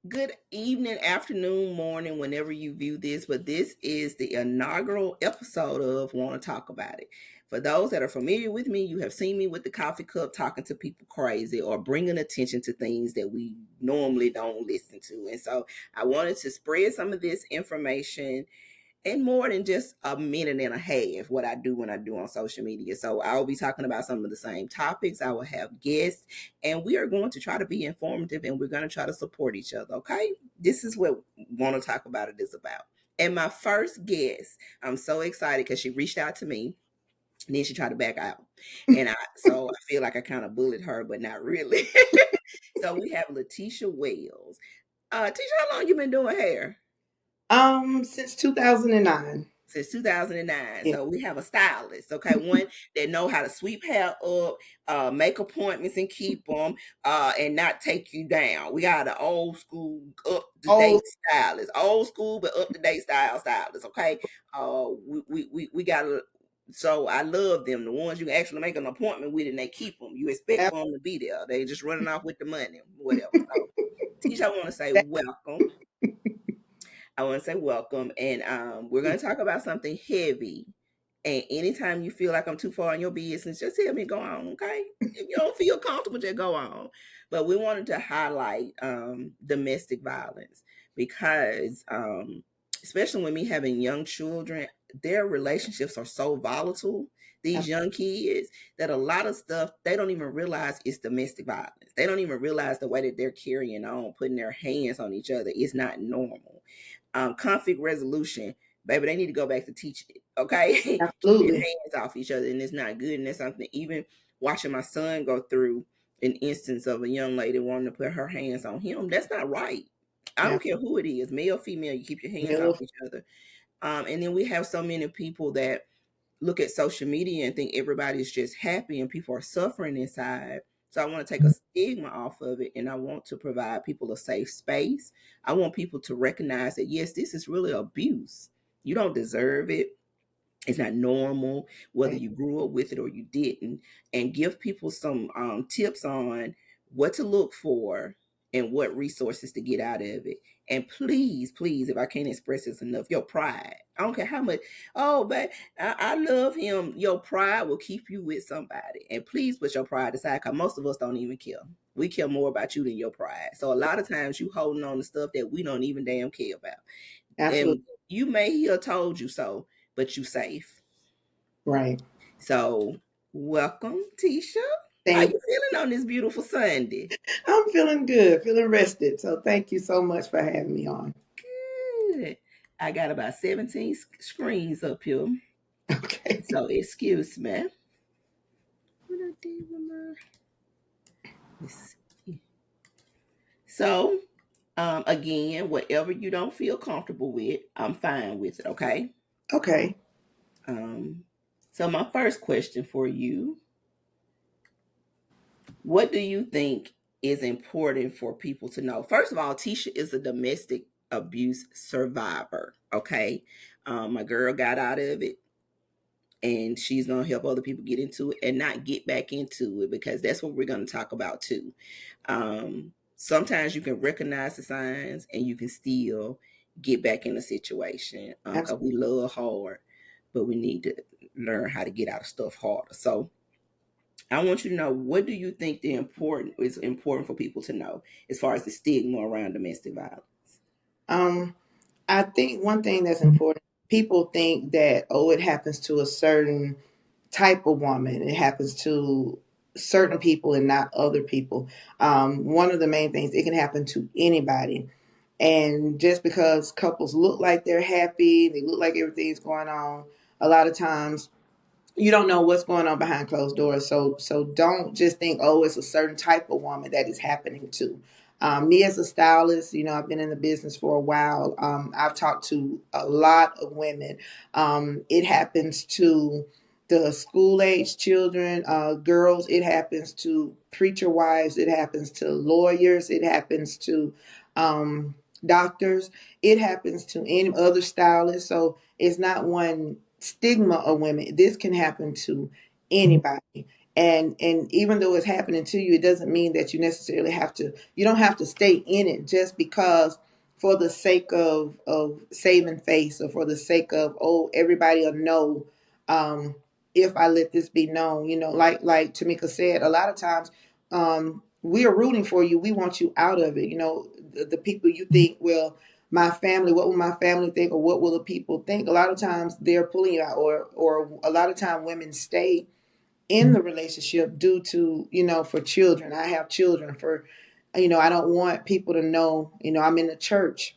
Good evening, afternoon, morning, whenever you view this, but this is the inaugural episode of Want to Talk About It. For those that are familiar with me, you have seen me with the coffee cup talking to people crazy or bringing attention to things that we normally don't listen to. And so I wanted to spread some of this information and more than just a minute and a half what I do when I do on social media. So I'll be talking about some of the same topics. I will have guests, and we are going to try to be informative, and we're going to try to support each other. Okay, this is what Want to Talk About It is about. And my first guest, I'm so excited because she reached out to me. And then she tried to back out, and I feel like I kind of bullied her, but not really. So we have Latesha Wells. Tisha, how long you been doing hair? Since 2009. Since 2009. Yeah. So we have a stylist, okay, one that know how to sweep hair up, make appointments and keep them, and not take you down. We got an old school, up to Oh, date stylist, old school but up to date stylist. Okay, we got. So I love them. The ones you can actually make an appointment with and they keep them. You expect ab- for them to be there. They just running off with the money, whatever. So, Teach, I want to say that- welcome. I want to say welcome, and we're going to talk about something heavy. And anytime you feel like I'm too far in your business, just tell me go on, okay? If you don't feel comfortable, just go on. But we wanted to highlight domestic violence because, especially when me having young children, their relationships are so volatile. These ab- young kids that a lot of stuff they don't even realize it's domestic violence. They don't even realize the way that they're carrying on, putting their hands on each other is not normal. Conflict resolution, baby, they need to go back to teaching it. Okay, keep your absolutely. hands off each other, and it's not good. And that's something. Even watching my son go through an instance of a young lady wanting to put her hands on him, that's not right. I Yeah. don't care who it is, male, female. You keep your hands off Middle. each other. And then we have so many people that look at social media and think everybody's just happy and people are suffering inside. So I want to take a stigma off of it, and I want to provide people a safe space. I want people to recognize that yes, this is really abuse. You don't deserve it. It's not normal, whether Right. you grew up with it or you didn't, and give people some tips on what to look for and what resources to get out of it. And please, please, if I can't express this enough, your pride. I don't care how much. Oh, but I love him. Your pride will keep you with somebody. And please put your pride aside, because most of us don't even care. We care more about you than your pride. So a lot of times you holding on to stuff that we don't even damn care about. Absolutely. And you may hear told you so, but you safe. Right. So welcome, Tisha. How Thank you feeling on this beautiful Sunday? I'm feeling good, feeling rested. So thank you so much for having me on. Good. I got about 17 screens up here. Okay. So excuse me. What I did with my let's see. So again, whatever you don't feel comfortable with, I'm fine with it, okay? Okay. Um so my first question for you, what do you think is important for people to know? First of all, Tisha is a domestic abuse survivor. Okay. My girl got out of it and she's going to help other people get into it and not get back into it because that's what we're going to talk about too. Sometimes you can recognize the signs and you can still get back in the situation because Absolutely. we love hard, but we need to learn how to get out of stuff harder. So, I want you to know, what do you think the important is important for people to know as far as the stigma around domestic violence? Um, I think one thing that's important, people think that, oh, it happens to a certain type of woman. It happens to certain people and not other people. One of the main things, it can happen to anybody. And just because couples look like they're happy, they look like everything's going on, a lot of times you don't know what's going on behind closed doors. So don't just think, oh, it's a certain type of woman that is happening to. Me as a stylist, I've been in the business for a while. I've talked to a lot of women. It happens to the school age children, girls. It happens to preacher wives. It happens to lawyers. It happens to doctors. It happens to any other stylists. So it's not one stigma of women. This can happen to anybody. And even though it's happening to you, it doesn't mean that you don't have to stay in it just because, for the sake of saving face, or for the sake of, oh, everybody will know, um if I let this be known, like Tamika said, a lot of times, we are rooting for you. We want you out of it. The people you think, well, my family, what will my family think, or what will the people think? A lot of times they're pulling you out, or a lot of time women stay in the relationship due to, for children. I have children. For, I don't want people to know, I'm in the church,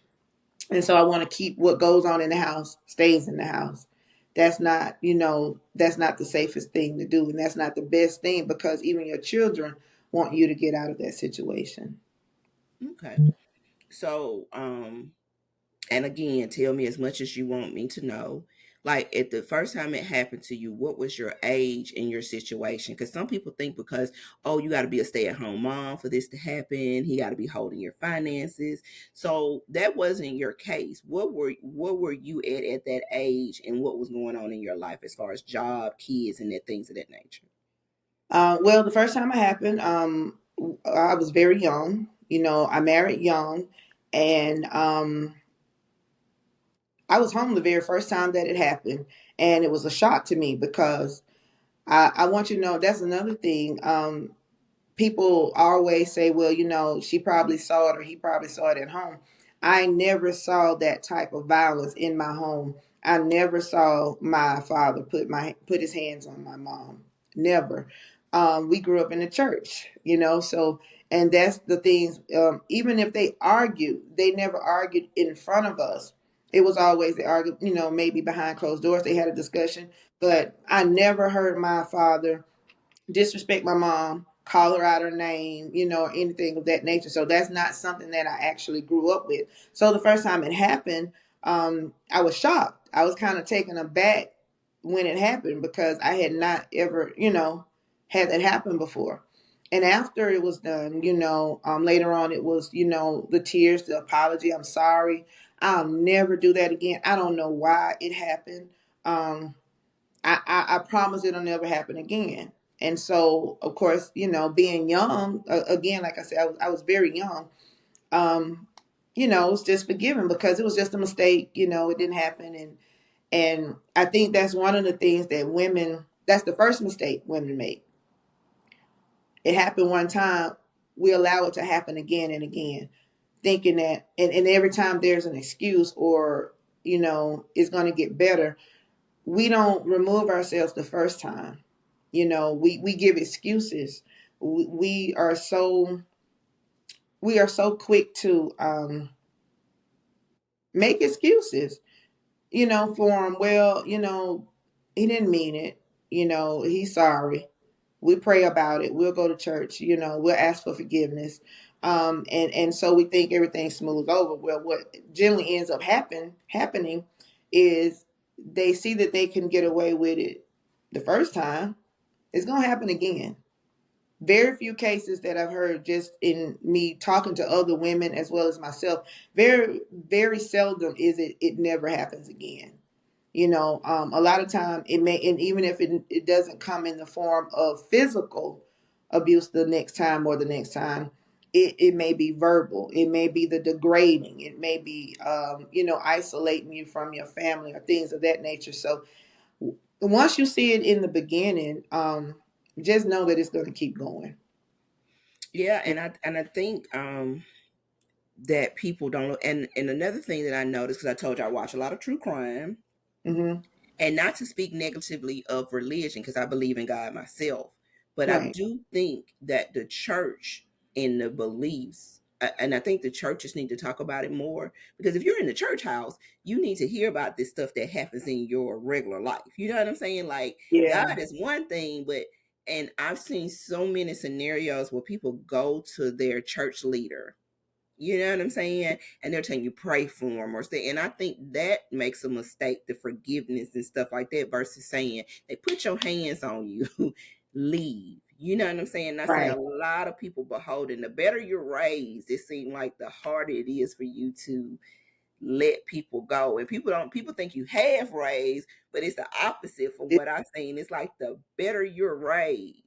and so I want to keep what goes on in the house stays in the house. That's not the safest thing to do, and that's not the best thing, because even your children want you to get out of that situation. Okay. So, and again, tell me as much as you want me to know. Like, at the first time it happened to you, what was your age in your situation? Because some people think, because, oh, you got to be a stay-at-home mom for this to happen. He got to be holding your finances. So that wasn't your case. What were you at that age, and what was going on in your life as far as job, kids, and that things of that nature? Well, the first time it happened, I was very young. I married young, and I was home the very first time that it happened, and it was a shock to me, because I want you to know that's another thing. People always say, well, she probably saw it, or he probably saw it at home. I never saw that type of violence in my home. I never saw my father put his hands on my mom. Never. We grew up in the church, so, and that's the things. Even if they argued, they never argued in front of us. It was always, they argued, maybe behind closed doors. They had a discussion, but I never heard my father disrespect my mom, call her out her name, or anything of that nature. So that's not something that I actually grew up with. So the first time it happened, I was shocked. I was kind of taken aback when it happened, because I had not ever, had that happen before. And after it was done, later on, it was, the tears, the apology. I'm sorry. I'll never do that again. I don't know why it happened. I promise it'll never happen again. And so, of course, being young, again, like I said, I was very young. Um, it's just forgiven, because it was just a mistake. It didn't happen, and I think that's one of the things that women. That's the first mistake women make. It happened one time. We allow it to happen again and again, thinking that, and every time there's an excuse, or it's going to get better, we don't remove ourselves the first time. We give excuses. We are so quick to make excuses, for him. Well, he didn't mean it. He's sorry. We pray about it. We'll go to church. We'll ask for forgiveness. And so we think everything's smooth over. Well, what generally ends up happening is they see that they can get away with it the first time. It's going to happen again. Very few cases that I've heard, just in me talking to other women as well as myself. Very, very seldom is it never happens again. A lot of time it may, and even if it doesn't come in the form of physical abuse the next time, or the next time, it may be verbal. It may be the degrading. It may be, isolating you from your family, or things of that nature. So once you see it in the beginning, just know that it's going to keep going. Yeah, and I think that people don't know. And another thing that I noticed, because I told you I watch a lot of true crime, Mm-hmm. and not to speak negatively of religion, because I believe in God myself, but I Right. do think that the church and the beliefs, and I think the churches need to talk about it more, because if you're in the church house, you need to hear about this stuff that happens in your regular life. You know what I'm saying? Like, God Yeah. is one thing, but, and I've seen so many scenarios where people go to their church leader, you know what I'm saying? And they're telling you pray for them or say, and I think that makes a mistake, the forgiveness and stuff like that, versus saying they put your hands on you, leave. You know what I'm saying? I say a Right. lot of people beholding, the better you're raised, it seems like the harder it is for you to let people go. And people think you half raised, but it's the opposite for what I've seen. It's like the better you're raised.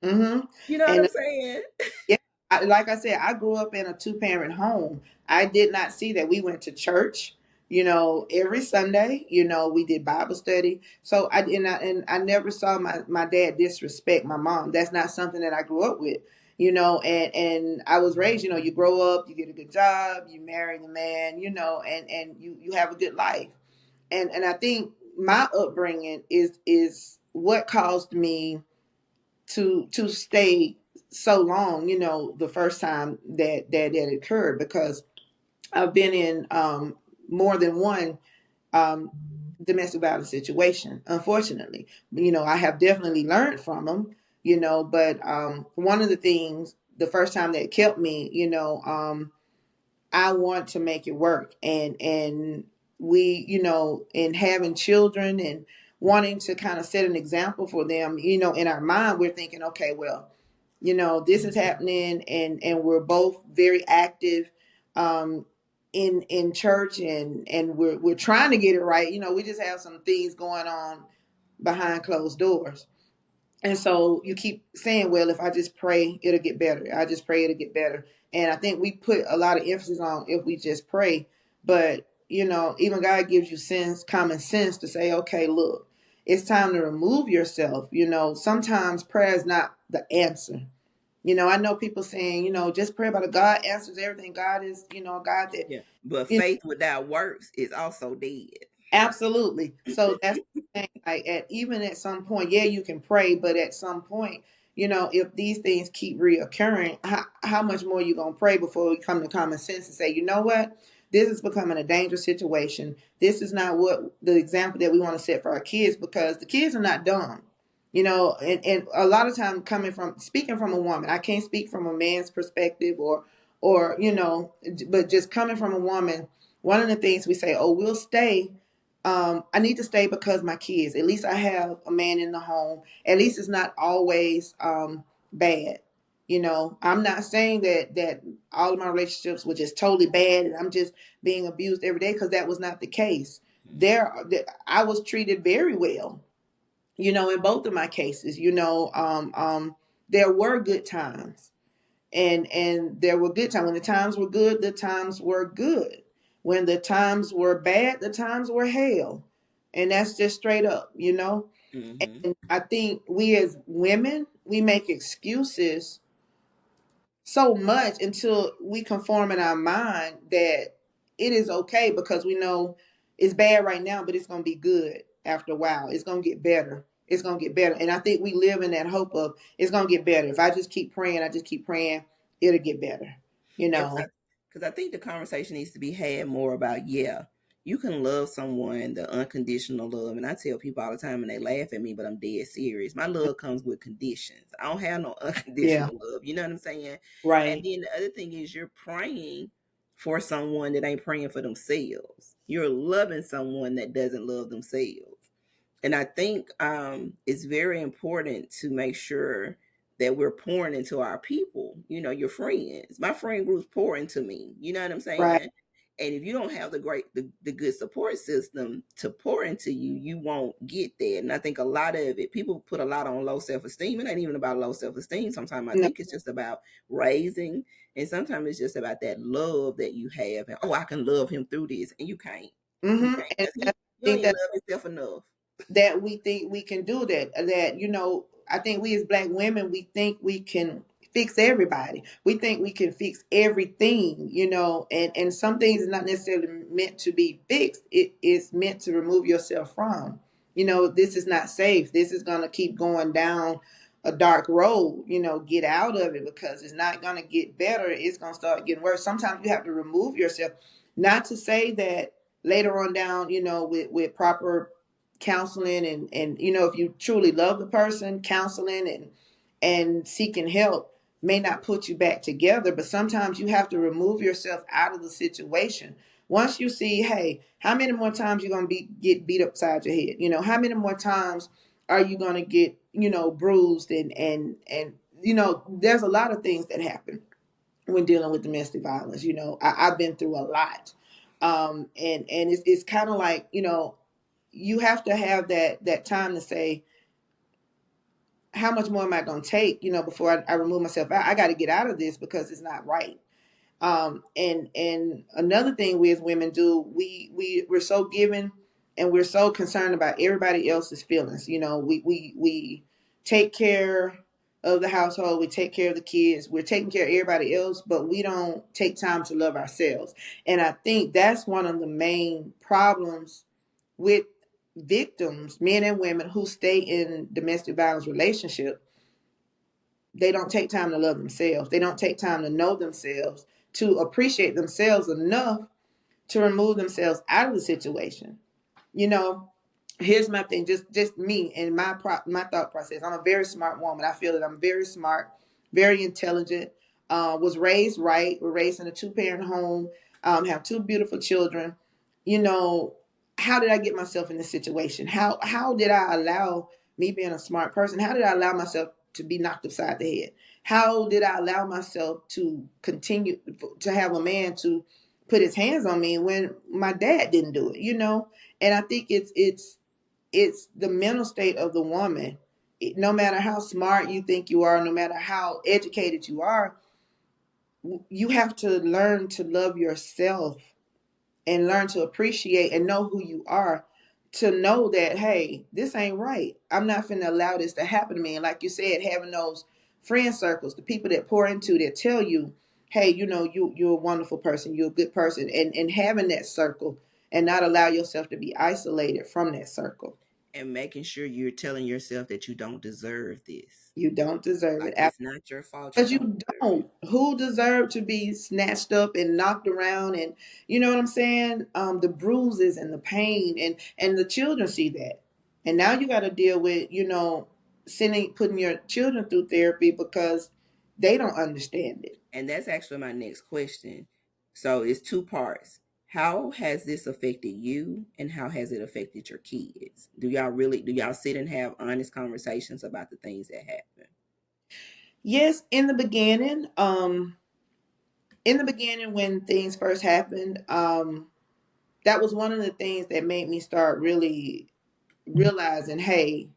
Mm-hmm. You know what I'm And saying? yeah, like I said, I grew up in a two-parent home. I did not see that. We went to church, every Sunday. We did Bible study. So I never saw my dad disrespect my mom. That's not something that I grew up with. And I was raised, you grow up, you get a good job, you marry the man, and you have a good life. And I think my upbringing is what caused me to stay so long, the first time that occurred, because I've been in more than one um, domestic violence situation, unfortunately. I have definitely learned from them, but one of the things, the first time that kept me, I want to make it work. And we, in having children and wanting to kind of set an example for them, in our mind, we're thinking, okay, well, this is happening, and we're both very active um in church, and we're trying to get it right. We just have some things going on behind closed doors. And so you keep saying, well, if I just pray, it'll get better. I just pray, it'll get better. And I think we put a lot of emphasis on if we just pray. But, even God gives you common sense to say, okay, look, it's time to remove yourself. Sometimes prayer is not the answer. I know people saying, just pray about it. God answers everything. God is, a God that, Yeah. But you faith without works is also dead. absolutely. So that's the thing. Like even at some point, yeah, you can pray, but at some point, if these things keep reoccurring, how much more you gonna pray before we come to common sense and say, you know what, this is becoming a dangerous situation. This is not what the example that we want to set for our kids, because the kids are not dumb. And a lot of time, coming from speaking from a woman, I can't speak from a man's perspective, or but just coming from a woman. One of the things we say, oh, we'll stay, I need to stay because my kids. At least I have a man in the home. At least it's not always bad. I'm not saying that all of my relationships were just totally bad and I'm just being abused every day, because that was not the case. I was treated very well. In both of my cases. There were good times, and there were good times. When the times were good, the times were good. When the times were bad, the times were hell. And that's just straight up. Hmm. And I think we as women, we make excuses so much until we conform in our mind that it is okay, because we know it's bad right now, but it's going to be good after a while. It's going to get better. It's going to get better. And I think we live in that hope of it's going to get better. If I just keep praying, I just keep praying, it'll get better. You Yeah, know? because I think the conversation needs to be had more about, yeah, you can love someone, the unconditional love. And I tell people all the time, and they laugh at me, but I'm dead serious. My love comes with conditions. I don't have no Yeah. unconditional love. You know what I'm saying? And Right. then the other thing is, you're praying for someone that ain't praying for themselves. You're loving someone that doesn't love themselves. And I think it's very important to make sure that we're pouring into our people, your friends. My friend groups pour into me. You know what I'm Right. saying? And if you don't have the good support system to pour into you, you won't get that. And I think a lot of it, people put a lot on low self-esteem. It ain't even about low self-esteem. Sometimes I No. think it's just about raising, and sometimes it's just about that love that you have. And oh, I can love him through this, and you can't. You Mm-hmm. can't. And Because I you don't think even that love yourself enough. we think we can do that, I think we as black women, we think we can fix everybody. We think we can fix everything, and some things is not necessarily meant to be fixed. It is meant to remove yourself from. This is not safe. This is going to keep going down a dark road. Get out of it, because it's not going to get better. It's going to start getting worse. Sometimes you have to remove yourself. Not to say that later on down, with proper counseling, and if you truly love the person, counseling and seeking help may not put you back together, but sometimes you have to remove yourself out of the situation. Once you see, hey, how many more times you going to get beat upside your head? How many more times are you going to get bruised, and there's a lot of things that happen when dealing with domestic violence. I've been through a lot. And it's kind of like, you have to have that time to say, how much more am I going to take, before I remove myself out. I got to get out of this because it's not right. And another thing we as women do, we're so giving, and we're so concerned about everybody else's feelings. We take care of the household, we take care of the kids, we're taking care of everybody else, but we don't take time to love ourselves. And I think that's one of the main problems with victims, men and women who stay in domestic violence relationship. They don't take time to love themselves. They don't take time to know themselves, to appreciate themselves enough to remove themselves out of the situation. You know, Here's my thing, just me and my thought process. I'm a very smart woman. I feel that I'm very smart, very intelligent. Was raised right. We're raised in a 2-parent home. Have 2 beautiful children. You know, how did I get myself in this situation? How did I allow, me being a smart person, how did I allow myself to be knocked upside the head? How did I allow myself to continue to have a man to put his hands on me when my dad didn't do it? And I think it's the mental state of the woman. No matter how smart you think you are, no matter how educated you are, you have to learn to love yourself and learn to appreciate and know who you are, to know that, hey, this ain't right. I'm not finna allow this to happen to me. And like you said, having those friend circles, the people that pour into, that tell you, hey, you're a wonderful person, you're a good person, and having that circle, and not allow yourself to be isolated from that circle. And making sure you're telling yourself that you don't deserve this. You don't deserve it. Like it's not your fault. You Because don't you deserve it. don't. Who deserve to be snatched up and knocked around, and you know what I'm saying? The bruises and the pain, and the children see that, and now you got to deal with, putting your children through therapy because they don't understand it. And that's actually my next question. So it's two parts. How has this affected you, and how has it affected your kids? Do y'all sit and have honest conversations about the things that happen? Yes, in the beginning when things first happened, that was one of the things that made me start really realizing, hey,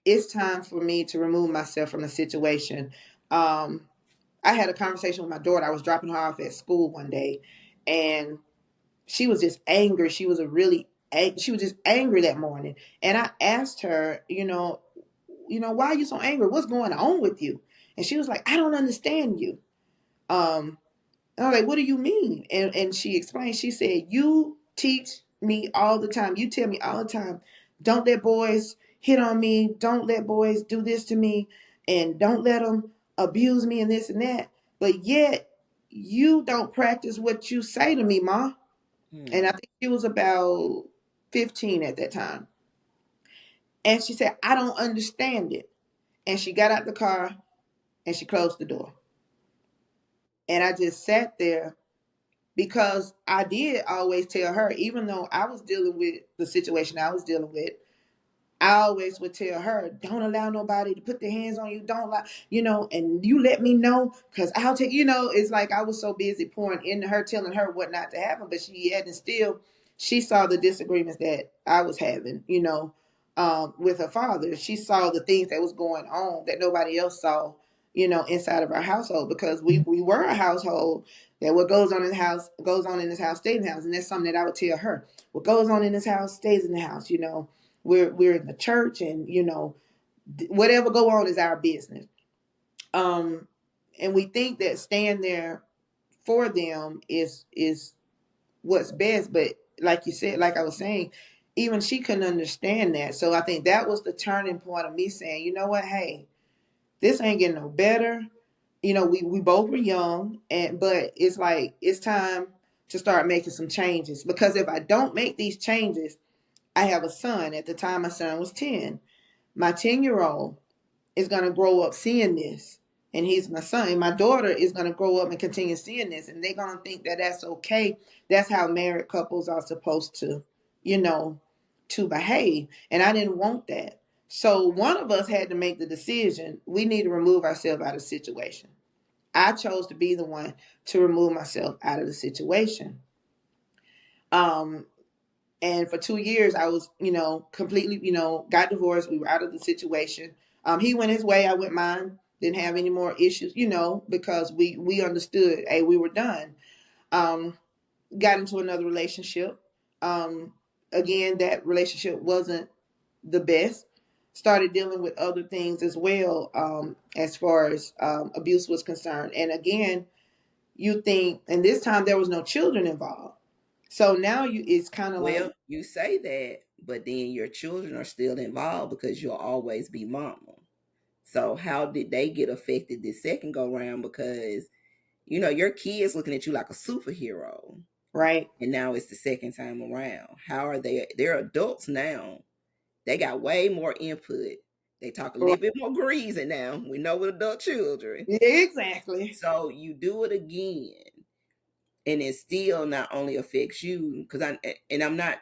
it's time for me to remove myself from the situation. Um, I had a conversation with my daughter. I was dropping her off at school one day, and she was just angry. She was just angry that morning. And I asked her, why are you so angry? What's going on with you? And she was like, I don't understand you. Um, and I was like, what do you mean? And she explained, she said, you teach me all the time. You tell me all the time, don't let boys hit on me. Don't let boys do this to me. And don't let them abuse me and this and that. But yet you don't practice what you say to me, Ma. And I Hmm. think she was about 15 at that time. And she said, I don't understand it. And she got out the car and she closed the door. And I just sat there, because I did always tell her, even though I was dealing with the situation I was dealing with, I always would tell her, don't allow nobody to put their hands on you. Don't allow, and you let me know, because I'll take, it's like I was so busy pouring into her, telling her what not to happen, but she hadn't still, she saw the disagreements that I was having, with her father. She saw the things that was going on that nobody else saw, inside of our household, because we were a household that what goes on in this house stays in the house. And that's something that I would tell her. What goes on in this house stays in the house. We're in the church, and whatever go on is our business. um and we think that staying there for them is what's best, but like you said, like I was saying, even she couldn't understand that. So I think that was the turning point of me saying, you know what, hey, this ain't getting no better. We both were young, but it's like it's time to start making some changes, because if I don't make these changes, I have a son. At the time, my son was 10. My 10-year-old is going to grow up seeing this, and he's my son. And my daughter is going to grow up and continue seeing this, and they're going to think that that's okay. That's how married couples are supposed to, you know, to behave. And I didn't want that. So one of us had to make the decision. We need to remove ourselves out of the situation. I chose to be the one to remove myself out of the situation. Um, and for 2 years, I was, completely, got divorced. We were out of the situation. He went his way, I went mine. Didn't have any more issues, because we understood, hey, we were done. Um, got into another relationship. Um, Again, that relationship wasn't the best. Started dealing with other things as well, as far as abuse was concerned. And again, you think, and this time there was no children involved. So now it's kind of like, Well, you say that, but then your children are still involved because you'll always be mama. So how did they get affected this second go round? Because your kids looking at you like a superhero, right, and now it's the second time around. How are they? They're adults now. They got way more input. They talk a right. little bit more greasy now. We know with adult children. Yeah, exactly. So you do it again, and it still not only affects you because I'm not,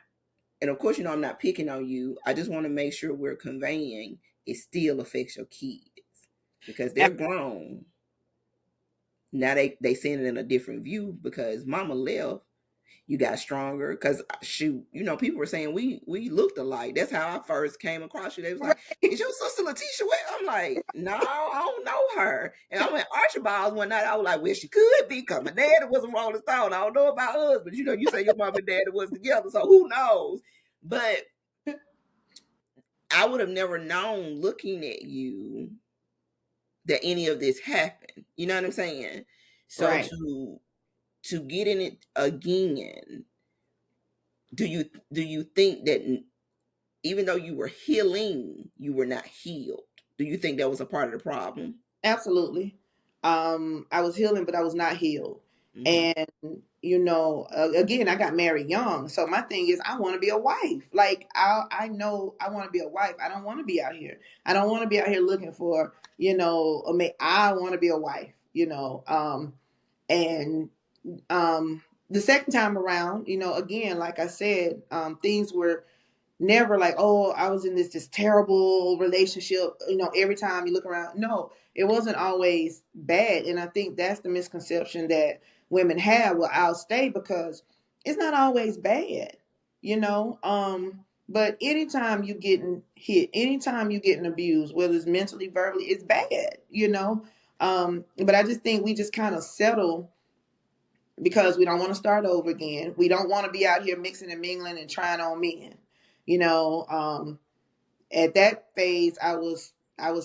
and of course I'm not picking on you. I just want to make sure we're conveying it still affects your kids because they're grown now. They seeing it in a different view because mama left. You got stronger because shoot, people were saying we looked alike. That's how I first came across you. They was like, "Is your sister Latesha?" Well, I'm like, "No, I don't know her." And I went Archibald's one night. I was like, "Well, she could be because my daddy was a Rolling Stone. I don't know about us, but you say your mom and daddy was together, so who knows?" But I would have never known looking at you that any of this happened. You know what I'm saying? So Right. to get in it again, do you think that even though you were healing, you were not healed? Do you think that was a part of the problem? Absolutely. I was healing, but I was not healed. Hmm. And again, I got married young, so my thing is, I want to be a wife. Like I know I want to be a wife. I don't want to be out here. I don't want to be out here looking for, I want to be a wife. And the second time around, again, like I said, things were never like, oh, I was in this just terrible relationship. Every time you look around, no, it wasn't always bad. And I think that's the misconception that women have. Well, I'll stay because it's not always bad, you know. But anytime you getting hit, anytime you getting abused, whether it's mentally, verbally, it's bad. But I just think we just kind of settle because we don't want to start over again. We don't want to be out here mixing and mingling and trying on men. You know, at that phase, I was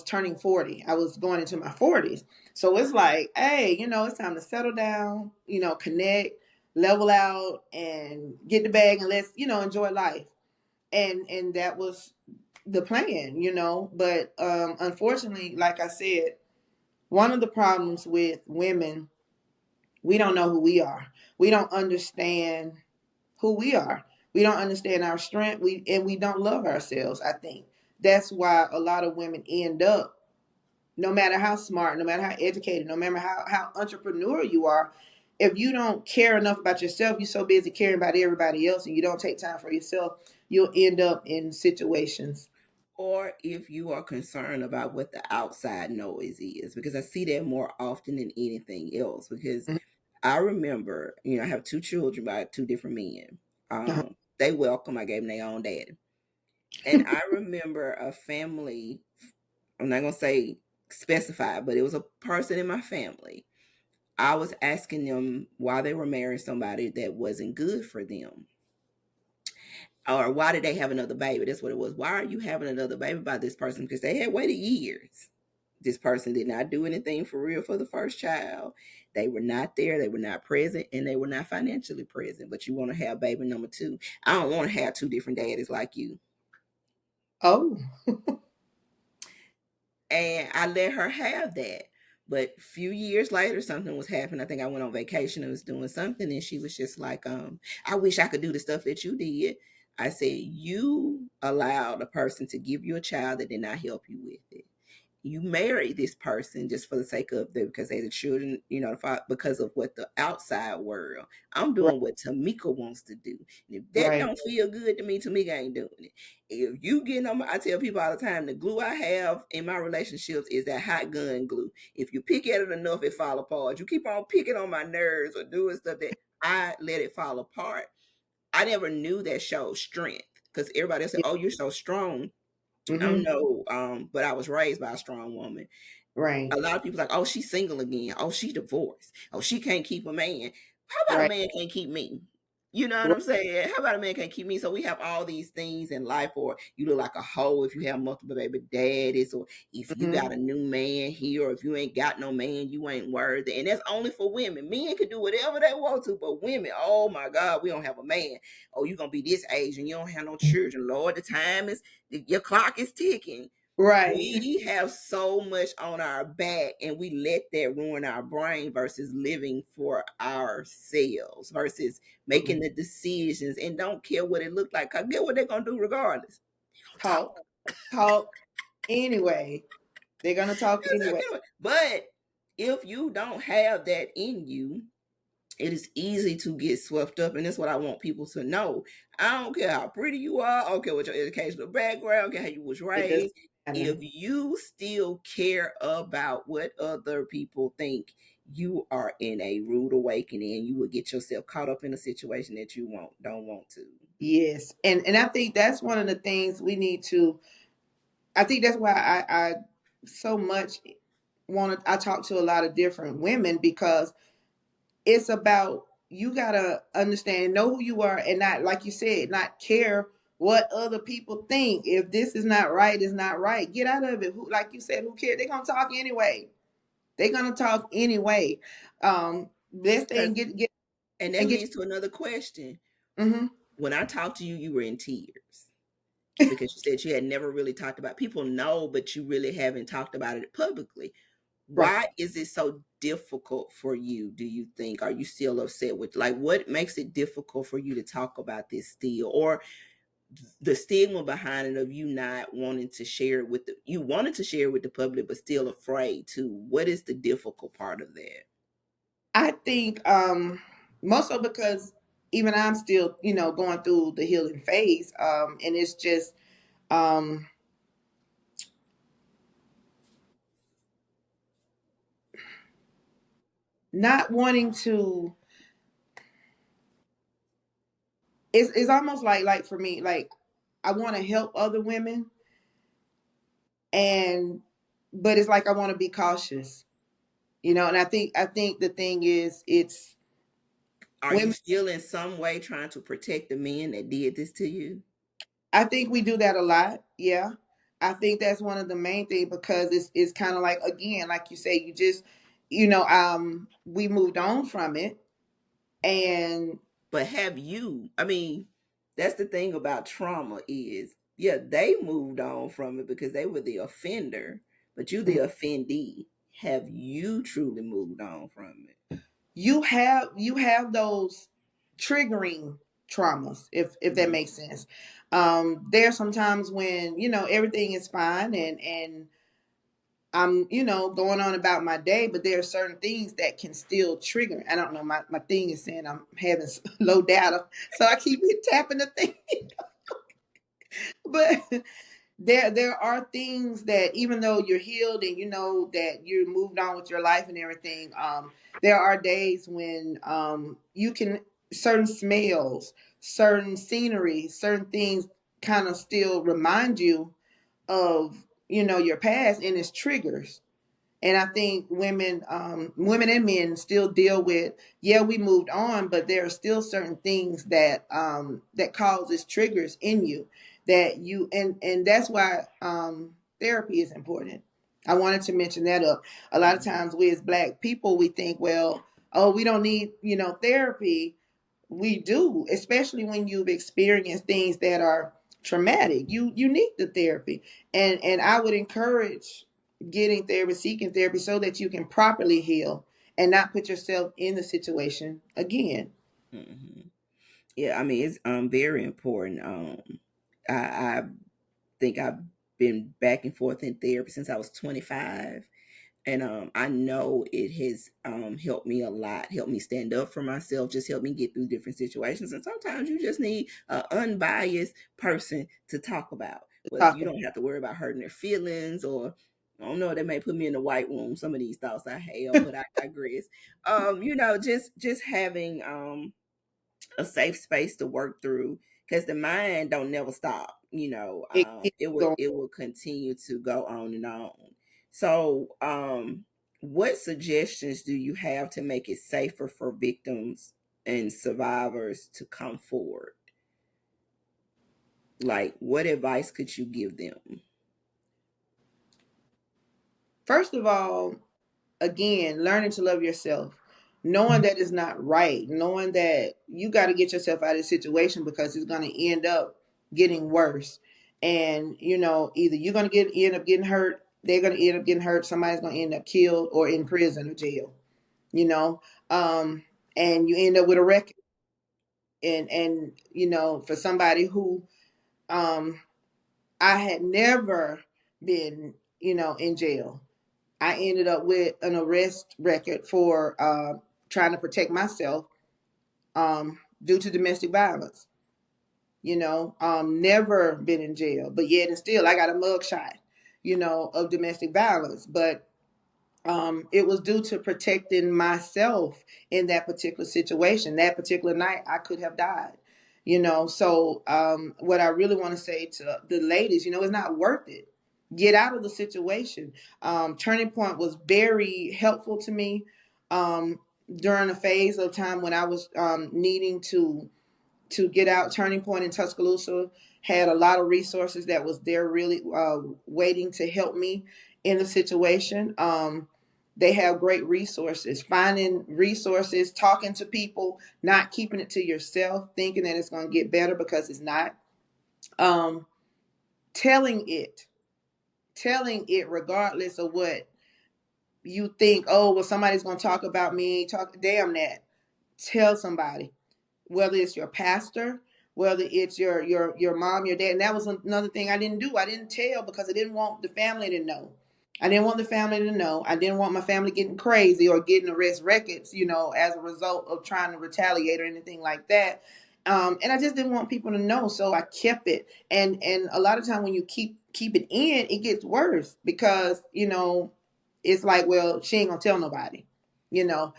turning 40. I was going into my 40s. So it's like, hey, it's time to settle down. Connect, level out, and get the bag and let's enjoy life. And that was the plan. But unfortunately, like I said, one of the problems with women, we don't know who we are. We don't understand who we are. We don't understand our strength. We don't love ourselves. I think that's why a lot of women end up, no matter how smart, no matter how educated, no matter how entrepreneurial you are, if you don't care enough about yourself, you're so busy caring about everybody else, and you don't take time for yourself, you'll end up in situations. Or if you are concerned about what the outside noise is, because I see that more often than anything else. Because I remember, I have two children by two different men. Uh-huh. They welcome. I gave them their own daddy, and I remember a family. I'm not gonna say specified, but it was a person in my family. I was asking them why they were marrying somebody that wasn't good for them. Or why did they have another baby? That's what it was. Why are you having another baby by this person? Because they had waited years. This person did not do anything for real for the first child. They were not there. They were not present, and they were not financially present. But you want to have baby number two. I don't want to have two different daddies like you. Oh, And I let her have that. But a few years later, something was happening. I think I went on vacation and was doing something, and she was just like, I wish I could do the stuff that you did. I said, you allowed a person to give you a child that did not help you with it. You married this person just for the sake of them because they're the children, because of what the outside world. I'm right, doing what Tamika wants to do. And if that right, don't feel good to me, Tamika ain't doing it. If you get on I tell people all the time, the glue I have in my relationships is that hot gun glue. If you pick at it enough, it fall apart. You keep on picking on my nerves or doing stuff that I let it fall apart. I never knew that showed strength because everybody else said, Yeah. "Oh, you're so strong." I don't Mm-hmm. know, but I was raised by a strong woman. Right. A lot of people like, oh, she's single again. Oh, she divorced. Oh, she can't keep a man. How about a Right. man can't keep me? You know what Right. I'm saying? How about a man can't keep me? So we have all these things in life, or you look like a hoe if you have multiple baby daddies, or if you Mm-hmm. got a new man here, or if you ain't got no man, you ain't worthy. And that's only for women. Men can do whatever they want to, but women, oh my God, we don't have a man. Oh, you're gonna be this age and you don't have no children. Lord, the time is your clock is ticking. Right. We have so much on our back and we let that ruin our brain versus living for ourselves versus making Absolutely. the decisions and don't care what it looked like. 'Cause get what they're gonna do regardless. They're gonna Talk. Talk anyway. They're gonna talk anyway. talk. But if you don't have that in you, it is easy to get swept up, and that's what I want people to know. I don't care how pretty you are, I don't care what your educational background, I don't care how you was It doesn't raised. If matter. you still care about what other people think, you are in a rude awakening, and you will get yourself caught up in a situation that you don't want to. Yes. And I think that's one of the things we need to, I think that's why I so much want to, I talk to a lot of different women because it's about, you gotta understand, know who you are, and not, like you said, not care what other people think. If this is not right, it's not right. Get out of it. Who, like you said, who cares? They're gonna talk anyway. They're gonna talk anyway. Best thing, 'Cause- get and that and get. leads to another question. Mm-hmm. When I talked to you, you were in tears because you said you had never really talked about. People know, but you really haven't talked about it publicly. Right. Why is it so difficult for you, do you think? Are you still upset with, like, what makes it difficult for you to talk about this still, or the stigma behind it of you not wanting to share it with you wanted to share it with the public but still afraid to? What is the difficult part of that? I think most of, because even I'm still, going through the healing phase. And it's just um not wanting to, it's almost like for me, like I want to help other women, and but it's like I want to be cautious, and I think the thing is, it's Are you women. still in some way trying to protect the men that did this to you? I think we do that a lot. Yeah. I think that's one of the main things, because it's kind of like, again, like you say, you just, we moved on from it. And But have you, I mean, that's the thing about trauma is, yeah, they moved on from it because they were the offender, but you the offendee. Have you truly moved on from it? you have those triggering traumas, if that Mhm. makes sense. There are some times when, everything is fine, and I'm, going on about my day, but there are certain things that can still trigger. I don't know. My thing is saying I'm having low data, so I keep tapping the thing. But there are things that, even though you're healed and you know that you moved on with your life and everything, there are days when you can, certain smells, certain scenery, certain things kind of still remind you of, your past, and it's triggers. And I think women and men still deal with, yeah, we moved on, but there are still certain things that causes triggers in you, that you, and that's why therapy is important. I wanted to mention that up. A lot of Mhm. times we as Black people, we think, well, oh, we don't need, therapy. We do, especially when you've experienced things that are traumatic. You need the therapy, and I would encourage getting therapy, seeking therapy, so that you can properly heal and not put yourself in the situation again. Mhm. Yeah, I mean, it's very important. I think I've been back and forth in therapy since I was 25. And I know it has helped me a lot, helped me stand up for myself, just helped me get through different situations. And sometimes you just need an unbiased person to talk about. Well, Talk you about. don't have to worry about hurting their feelings, or I don't know, they may put me in the white room. Some of these thoughts I have, but I digress. Just having a safe space to work through, because the mind don't never stop. It keeps It would going. it will continue to go on and on. So what suggestions do you have to make it safer for victims and survivors to come forward? Like, what advice could you give them? First of all, again, learning to love yourself, knowing that it's not right, knowing that you got to get yourself out of the situation because it's going to end up getting worse. And either you're going to end up getting hurt, they're going to end up getting hurt, somebody's going to end up killed or in prison or jail. You know, um, and you end up with a record. And for somebody who um, I had never been, in jail. I ended up with an arrest record for trying to protect myself due to domestic violence. Never been in jail, but yet and still I got a mugshot, of domestic violence. But it was due to protecting myself in that particular situation. That particular night, I could have died. So what I really want to say to the ladies, it's not worth it. Get out of the situation. Turning Point was very helpful to me during a phase of time when I was needing to get out. Turning Point in Tuscaloosa had a lot of resources that was there really waiting to help me in the situation. They have great resources, finding resources, talking to people, not keeping it to yourself, thinking that it's going to get better because it's not. Um, telling it, telling it regardless of what you think. Oh, well, somebody's going to talk about me. Talk, damn that. Tell somebody, whether it's your pastor, whether it's your mom, your dad. And that was another thing I didn't do. I didn't tell because I didn't want the family to know. I didn't want the family to know. I didn't want my family getting crazy or getting arrest records, as a result of trying to retaliate or anything like that. And I just didn't want people to know, so I kept it. And a lot of time when you keep it in, it gets worse because it's like, well, she ain't gonna tell nobody. You know,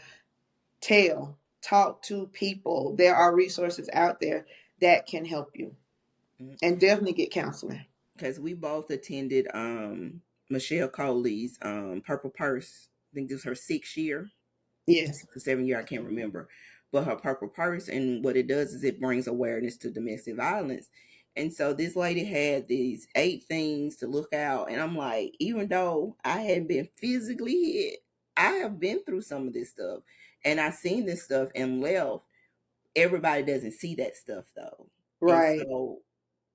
tell, talk to people. There are resources out there that can help you, and definitely get counseling. Because we both attended Michelle Coley's Purple Purse. I think this was her 6th year, Yes. the 7th year, I can't remember. But her Purple Purse, and what it does is it brings awareness to domestic violence. And so this lady had these 8 things to look out. And I'm like, even though I hadn't been physically hit, I have been through some of this stuff. And I seen this stuff and left. Everybody doesn't see that stuff though. And Right. so,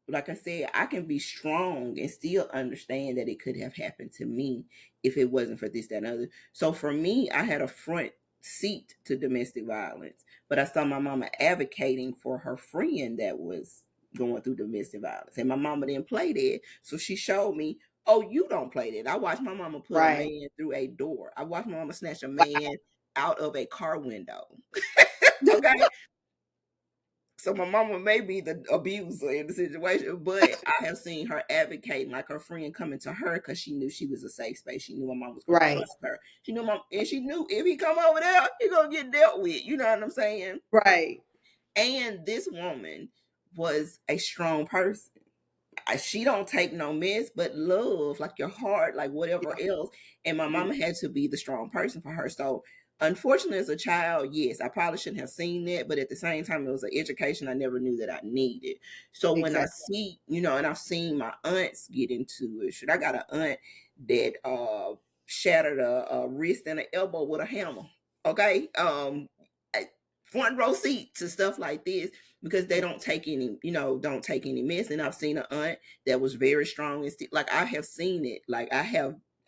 like I said, I can be strong and still understand that it could have happened to me if it wasn't for this, that, and other. So for me, I had a front seat to domestic violence, but I saw my mama advocating for her friend that was going through domestic violence, and my mama didn't play that, so she showed me. Oh, you don't play that. I watched my mama put a Right. man through a door. I watched my mama snatch a Wow. man out of a car window. Okay, so my mama may be the abuser in the situation, but I have seen her advocating, like her friend coming to her because she knew she was a safe space. She knew my mom was gonna Right. trust her. She knew mom, and she knew if he come over there, he gonna get dealt with. You know what I'm saying? Right. And this woman was a strong person. She don't take no mess, but love, like your heart, like whatever Yeah. else. And my Yeah. mama had to be the strong person for her. So unfortunately, as a child, yes, I probably shouldn't have seen that, but at the same time, it was an education I never knew that I needed. So when I Exactly. see, and I've seen my aunts get into it. Should I got an aunt that shattered a wrist and an elbow with a hammer. Okay. Front row seat to stuff like this because they don't take any, don't take any mess. And I've seen an aunt that was very strong and like I have seen it. Like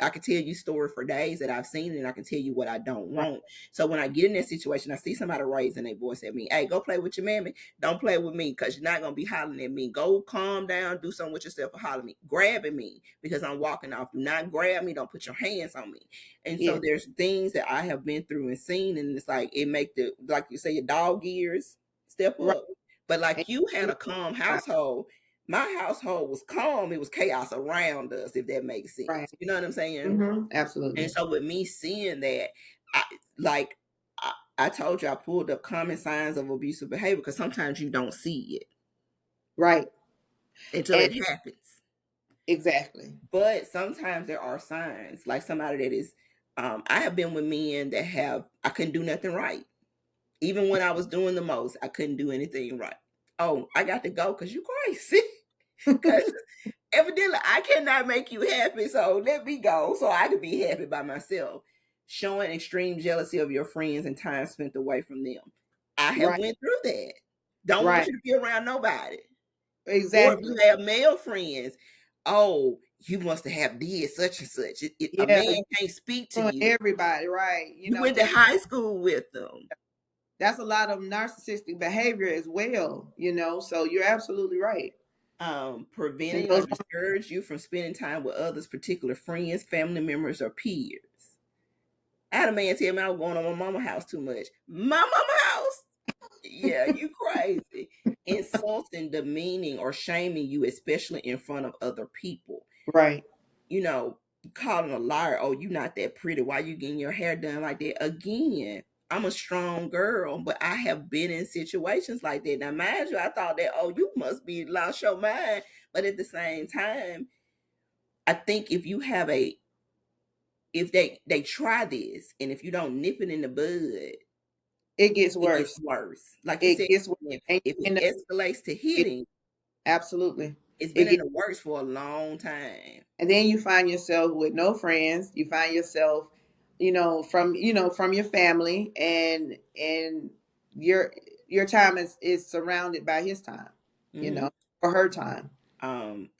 I could tell you story for days that I've seen it, and I can tell you what I don't Right. want. So when I get in that situation, I see somebody raising their voice at me. Hey, go play with your mammy. Don't play with me because you're not gonna be hollering at me. Go calm down, do something with yourself or holler at me. Grabbing me because I'm walking off. Do not grab me. Don't put your hands on me. And so Yeah. there's things that I have been through and seen, and it's like it make the, like you say, your dog ears step Right. up. But And, like you had a calm right. household, my household was calm. It was chaos around us, if that makes Right. sense. You know what I'm saying? Mm-hmm. And Absolutely. so with me seeing that, I like. I told you I pulled up common signs of abusive behavior because sometimes you don't see it Right. until And it happens. exactly. But sometimes there are signs, like somebody that is. I have been with men that have I couldn't do nothing right, even when I was doing the most. I couldn't do anything right. Oh, I got to go because you crazy. Because evidently I cannot make you happy, so let me go so I can be happy by myself. Showing extreme jealousy of your friends and time spent away from them. I have Right. went through that. Don't want Right. you to be around nobody. Or if you Exactly. have male friends, oh, you must have did such and such. A Yeah. man can't speak to On you. everybody, right? You You know, went to tell high school with them. that's a lot of narcissistic behavior as well. So you're absolutely right. And Preventing or those, discourage you from spending time with others, particular friends, family members, or peers. I had a man tell me I was going to my mama house too much. My mama house? Yeah, you crazy. Insulting, demeaning, or shaming you, especially in front of other people. right, You know, calling a liar, oh, you not that pretty. Why you getting your hair done like that? Again, I'm a strong girl, but I have been in situations like that. Now, mind you, I thought that, oh, you must be lost your mind. But at the same time, I think if they try this and if you don't nip it in the bud, it gets it gets worse. worse. Like you It said, gets worse. if And if you it end up, escalates to it, hitting, absolutely. it's It been in gets, the works for a long time. and then you find yourself with no friends. You find yourself, from your family, and your your time is surrounded by his time, you Hmm. know, or her time.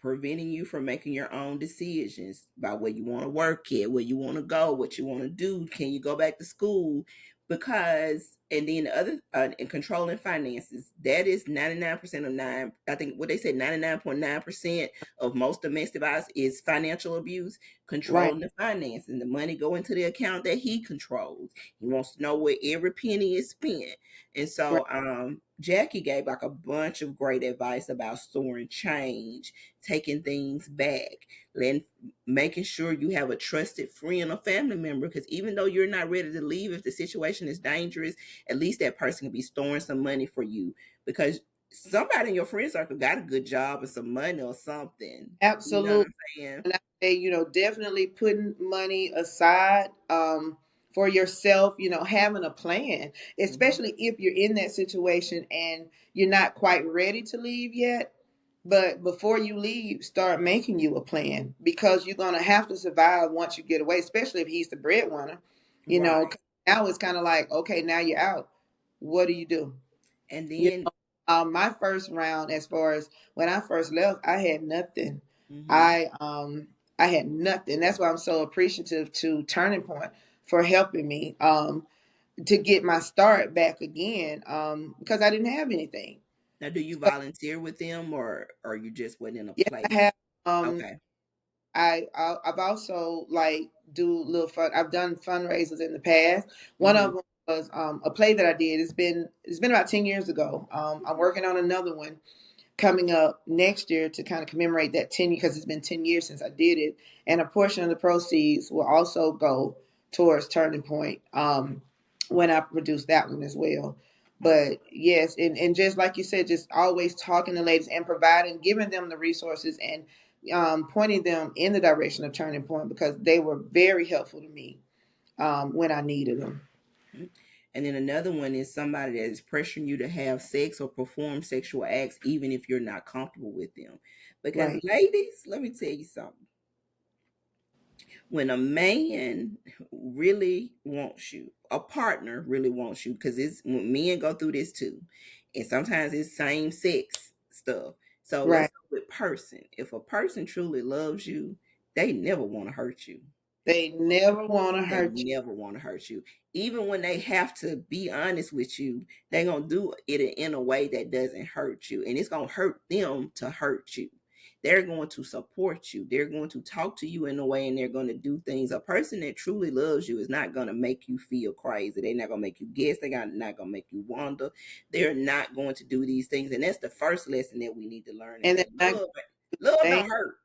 Preventing you from making your own decisions about where you want to work at, where you want to go, what you want to do. Can you go back to school? Because, and then the other, and controlling finances, that is 99% of nine. I think what they said, 99.9% of most domestic violence is financial abuse, Right, controlling the finances, and the money go into the account that he controls. He wants to know where every penny is spent. And right. so Jackie gave like a bunch of great advice about storing change, taking things back, letting, making sure you have a trusted friend or family member. Because even though you're not ready to leave, if the situation is dangerous, at least that person can be storing some money for you. Because somebody in your friend circle got a good job and some money or something. You know what Absolutely. I'm saying? And I say, definitely putting money aside for yourself, having a plan, Hmm. especially if you're in that situation and you're not quite ready to leave yet. But before you leave, start making you a plan because you're going to have to survive once you get away, especially if he's the breadwinner. You know, Right. 'Cause now it's kind of like, okay, now you're out. What do you do? And You then, my first round, as far as when I first left, I had nothing. hmm, I had nothing. That's why I'm so appreciative to Turning Point for helping me to get my start back again because I didn't have anything. now do you So volunteer with them or you just went in a yeah, I place? have um Okay. I've also like do little fun. I've done fundraisers in the past. One Hmm. of them was a play that I did. It's been about 10 years ago. I'm working on another one coming up next year to kind of commemorate that 10 because it's been 10 years since I did it. And a portion of the proceeds will also go towards Turning Point when I produce that one as well. Awesome. But yes, and just like you said, just always talking to ladies and providing, giving them the resources and pointing them in the direction of Turning Point because they were very helpful to me when I needed them. Mhm. And then another one is somebody that is pressuring you to have sex or perform sexual acts, even if you're not comfortable with them. Because, Right, ladies, let me tell you something. When a man really wants you, a partner really wants you, because it's when men go through this too, and sometimes it's same sex stuff. So let's right. go with person. If a person truly loves you, they never want to hurt you. They never want to They hurt you. never want to hurt you. Even when they have to be honest with you, they're going to do it in a way that doesn't hurt you. And it's going to hurt them to hurt you. They're going to support you. They're going to talk to you in a way and they're going to do things. A person that truly loves you is not going to make you feel crazy. They're not going to make you guess. Not going to make you wonder. They're not going to do these things. And that's the first lesson that we need to learn is And that they're not love going don't hurt.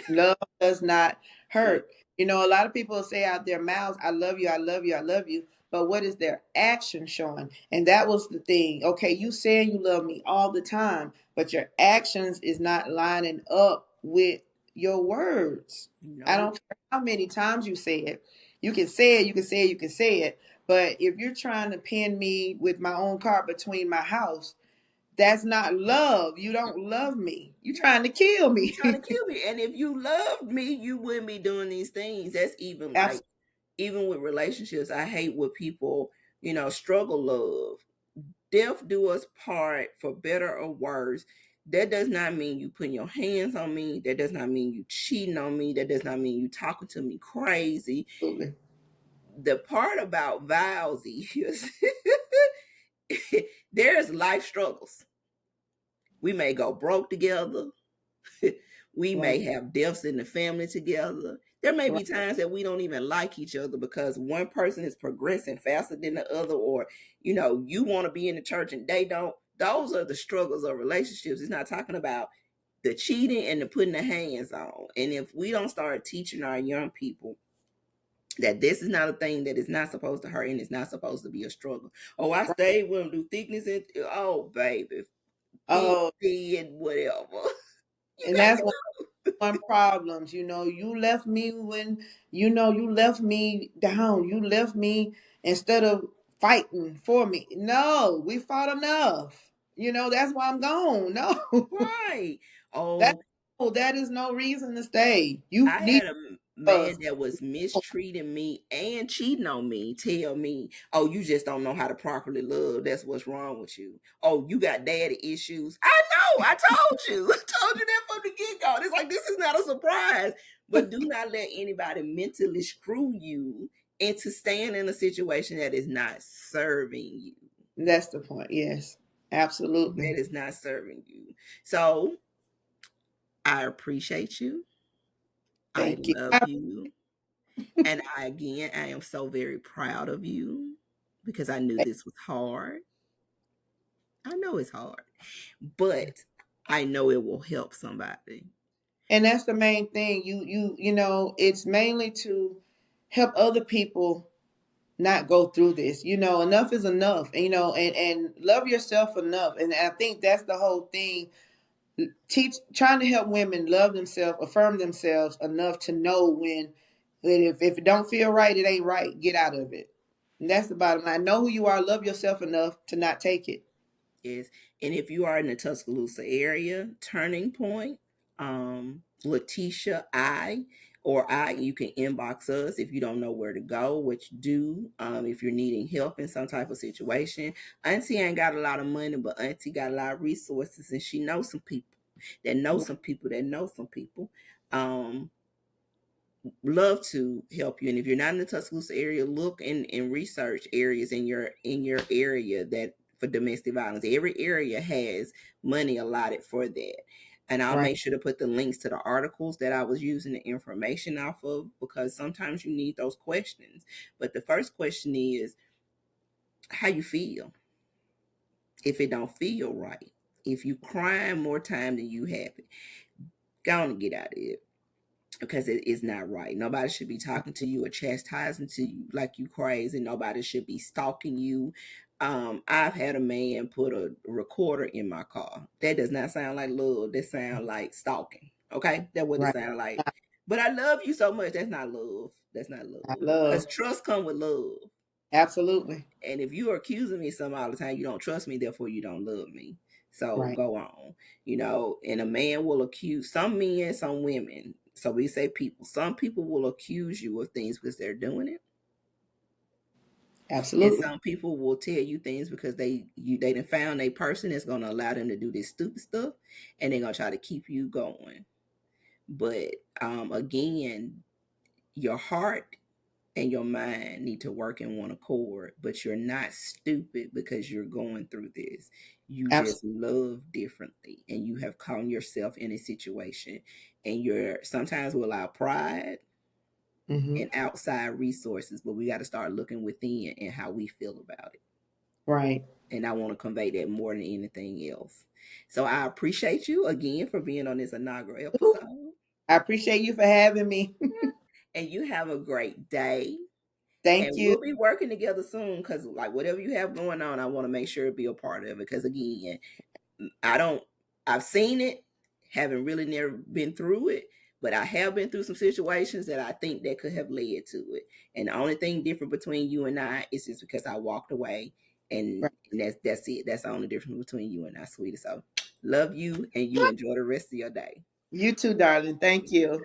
Love does not Look, hurt. A lot of people say out their mouths, I love you, I love you, I love you. but what is their action showing? And that was the thing. Okay, you saying you love me all the time, but your actions is not lining up with your words. I Nope. don't care how many times you say it. You can say it, you can say it, you can say it. But if you're trying to pin me with my own car between my house, that's not love. You don't love me. You trying to kill You me. trying to kill me. And if you loved me, you wouldn't be doing these things. That's even like, Absolutely. even with relationships, I hate when people, struggle love. Death do us part for better or worse. That does not mean you putting your hands on me. That does not mean you cheating on me. That does not mean you talking to me crazy. The part about vows is there's life struggles. We may go broke together. We Right. may have deaths in the family together. There may Right. be times that we don't even like each other because one person is progressing faster than the other, or you want to be in the church and they don't. Those are the struggles of relationships. It's not talking about the cheating and the putting the hands on. And if we don't start teaching our young people that this is not a thing that is not supposed to hurt and it's not supposed to be a struggle. Oh, I Right. stayed with him through thickness and oh baby, thick, Oh, thin, whatever. You and got that's to one problems. You left me when you left me down. You left me instead of fighting for me. No, we fought enough. That's why I'm gone. No, right. that Oh, no, that is no reason to stay. You I leave had a us. man that was mistreating me and cheating on me tell me, "Oh, you just don't know how to properly love. That's what's wrong with you. Oh, you got daddy issues." I know. I told you. I told you that from the get go. It's like this is not a surprise. But do not let anybody mentally screw you into staying in a situation that is not serving you. That's the point. Yes, That absolutely. is not serving you. So I appreciate you. I Thank you. love you. And I am so very proud of you because I knew this was hard. I know it's hard, but I know it will help somebody. And that's the main thing. It's mainly to help other people not go through this. Enough is enough. And love yourself enough. And I think that's the whole thing. Trying to help women love themselves, affirm themselves enough to know when if it don't feel right, it ain't right. Get out of it. And that's the bottom line. Know who you are, love yourself enough to not take it. Is and if you are in the Tuscaloosa area, Turning Point, Latesha, you can inbox us if you don't know where to go, which do. If you're needing help in some type of situation, Auntie ain't got a lot of money, but Auntie got a lot of resources, and she knows some people that know some people that know some people. Um, love to help you. And if you're not in the Tuscaloosa area, look and research areas in your area that for domestic violence. Every area has money allotted for that. And I'll Right. make sure to put the links to the articles that I was using the information off of because sometimes you need those questions. But the first question is how you feel. If it don't feel right, if you crying more time than you happy, go on and get out of it because it is not right. Nobody should be talking to you or chastising to you like you crazy. Nobody should be stalking you. I've had a man put a recorder in my car. That does not sound like love. That sound like stalking. Okay, that's what it Right. sounds like. But I love you so much. That's not love. That's not I love. Because love. trust come with love. Absolutely. And if you are accusing me some all the time, you don't trust me, therefore you don't love me. So Right. go on. And a man will accuse some men, some women. So we say people. Some people will accuse you of things because they're doing it. And Absolutely. some people will tell you things because they done found a person that's gonna allow them to do this stupid stuff and they're gonna try to keep you going. But again, your heart and your mind need to work in one accord, but you're not stupid because you're going through this. You Absolutely. just love differently and you have caught yourself in a situation and you're sometimes we allow pride Hmm. and outside resources, but we got to start looking within and how we feel about it. Right. And I want to convey that more than anything else. So I appreciate you again for being on this inaugural episode. I appreciate you for having me. And you have a great day. Thank And you. we'll be working together soon because, like, whatever you have going on, I want to make sure to be a part of it. Because again, I don't. I've seen it, haven't really never been through it, but I have been through some situations that I think that could have led to it. And the only thing different between you and I is just because I walked away, and, Right. and that's it. That's the only difference between you and I, sweetie. So love you, and you enjoy the rest of your day. You too, darling. Thank you.